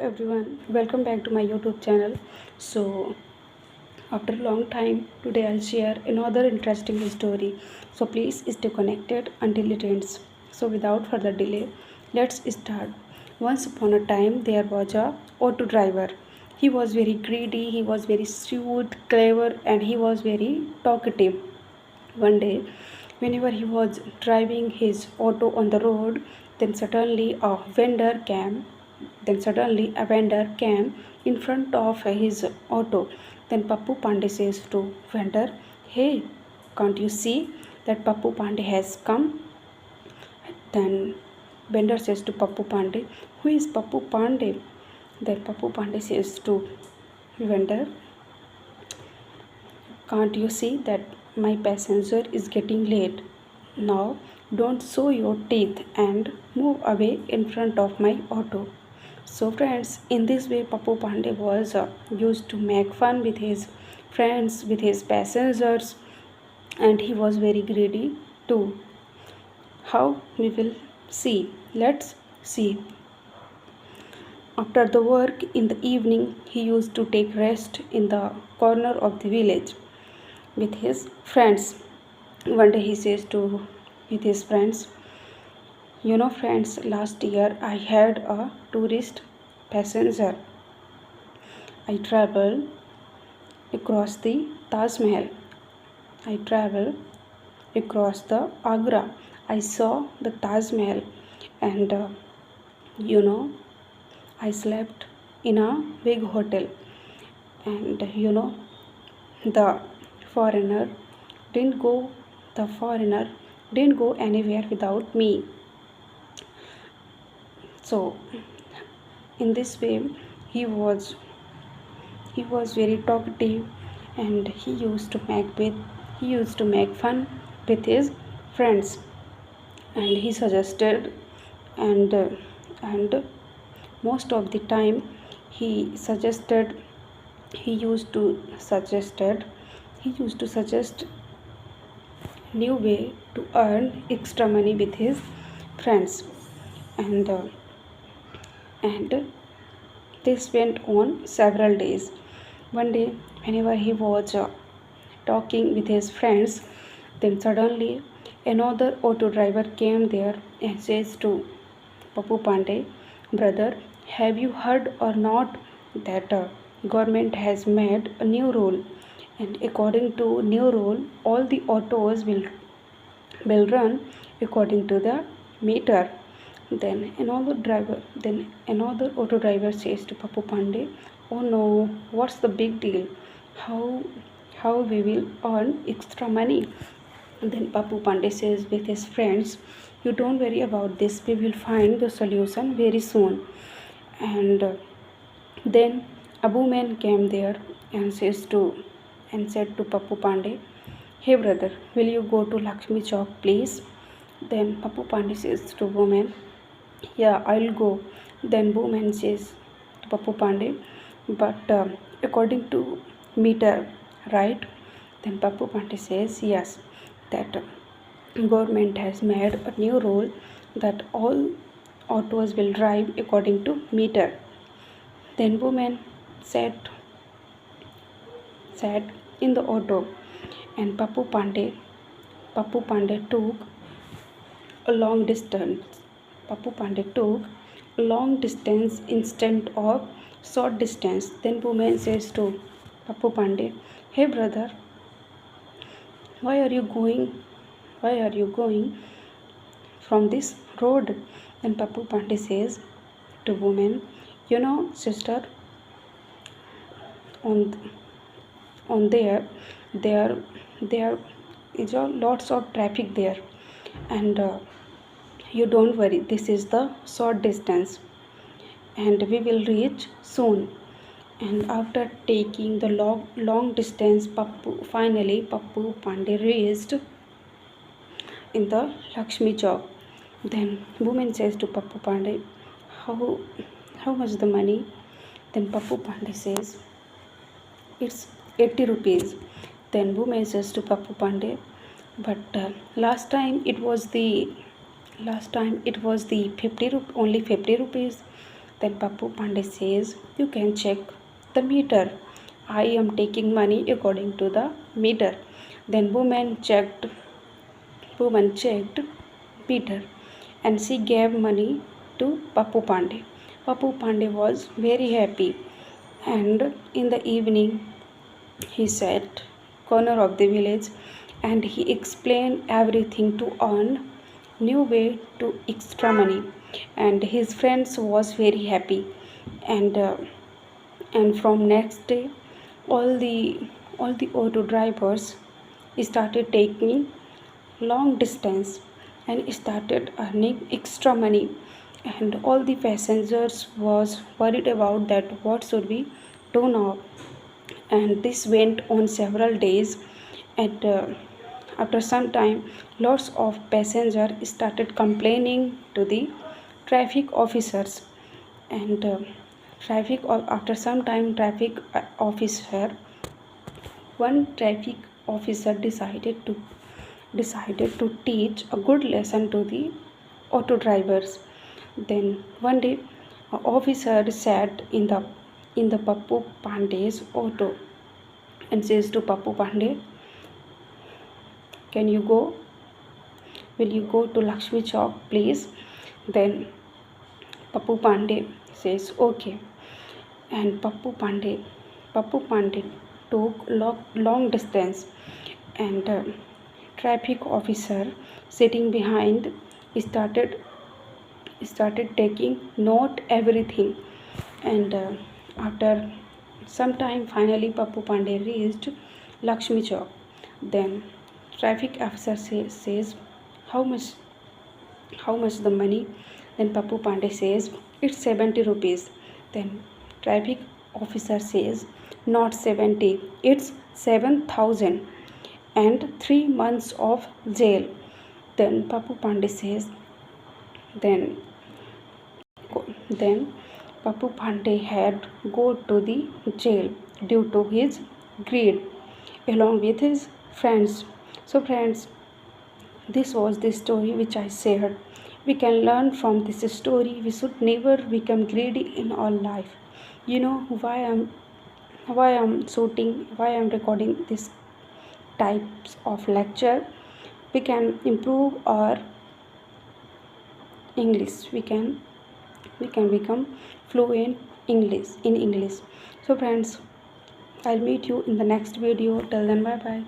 everyone, welcome back to my YouTube channel. So after a long time, today I'll share another interesting story. So please stay connected until it ends. So without further delay, let's start. Once upon a time, there was a auto driver. He was very greedy, he was very shrewd, clever, and he was very talkative. One day, whenever he was driving his auto on the road, then suddenly a vendor came. Then suddenly a vendor came in front of his auto. Then Pappu Pandey says to vendor, "Hey, can't you see that Pappu Pandey has come?" Then vendor says to Pappu Pandey, "Who is Pappu Pandey?" Then Pappu Pandey says to vendor, "Can't you see that my passenger is getting late? Now don't show your teeth and move away in front of my auto." So friends, in this way Pappu Pandey was used to make fun with his friends, with his passengers, and he was very greedy too. How we will see? Let's see. After the work in the evening, he used to take rest in the corner of the village with his friends. One day he says to with his friends, "You know friends, last year I had a tourist passenger. I traveled across the Taj Mahal. I traveled across the Agra. I saw the Taj Mahal, and you know I slept in a big hotel, and the foreigner didn't go the foreigner didn't go anywhere without me." So in this way he was very talkative, and he used to make fun with his friends, and he suggested and and most of the time he suggested he used to suggested he used to suggest new way to earn extra money with his friends, and and this went on several days. One day, whenever he was talking with his friends, then suddenly another auto driver came there and says to Pappu Pandey, "Brother, have you heard or not that government has made a new rule, and according to new rule, all the autos will run according to the meter." Then another auto driver says to Pappu Pandey, "Oh no, what's the big deal? How how we will earn extra money?" Then Pappu Pandey says with his friends, "You don't worry about this. We will find the solution very soon." And then Abu Man came there and said to Pappu Pandey, "Hey brother, will you go to Lakshmi Chowk, please?" Then Pappu Pandey says to woman, "Yeah, I'll go." Then woman says to Pappu Pandey, "But according to meter, right?" Then Pappu Pandey says, "Yes, that government has made a new rule that all autos will drive according to meter." Then woman sat in the auto, and Pappu Pandey took a long distance. Pappu Pandey took a long distance instead of short distance. Then woman says to Pappu Pandey, "Hey brother, why are you going? Why are you going from this road?" Then Pappu Pandey says to woman, "You know, sister, on there there is a lots of traffic there, and you don't worry, this is the short distance, and we will reach soon." And after taking the long distance, Pappu Pandey reached in the Lakshmi Chowk. Then woman says to Pappu Pandey, how much the money?" Then Pappu Pandey says, "It's 80 rupees." Then woman says to Pappu Pandey, "But last time it was the 50 only 50 rupees." Then Pappu Pandey says, you can check the meter. I am taking money according to the meter. Then woman checked meter and she gave money to Pappu Pandey. Pappu Pandey was very happy, and in the evening he sat corner of the village and he explained everything to earn new way to extra money, and his friends was very happy. And uh, and from next day all the auto drivers started taking long distance and started earning extra money, and all the passengers was worried about that what should we do now. And this went on several days, and after some time lots of passengers started complaining to the traffic officers. And after some time traffic officer decided to teach a good lesson to the auto drivers. Then one day a officer sat in the Pappu Pandey's auto and says to Pappu Pandey, can you go? Will you go to Lakshmi Chowk, please? Then Pappu Pandey says, okay. And Pappu Pandey took long distance, and traffic officer sitting behind started taking note everything. And after some time finally Pappu Pandey reached Lakshmi Chowk. Then traffic officer says, how much the money? Then Pappu Pandey says, it's 70 rupees. Then traffic officer says, not 70, it's 7,000 and 3 months of jail. Then Pappu Pandey says, then then Pappu Pandey had go to the jail due to his greed along with his friends. So friends, this was the story which I shared. We can learn from this story. We should never become greedy in our life. You know why I'm recording this types of lecture. We can improve our English. We can become fluent in English. So friends, I'll meet you in the next video. Till then, bye bye.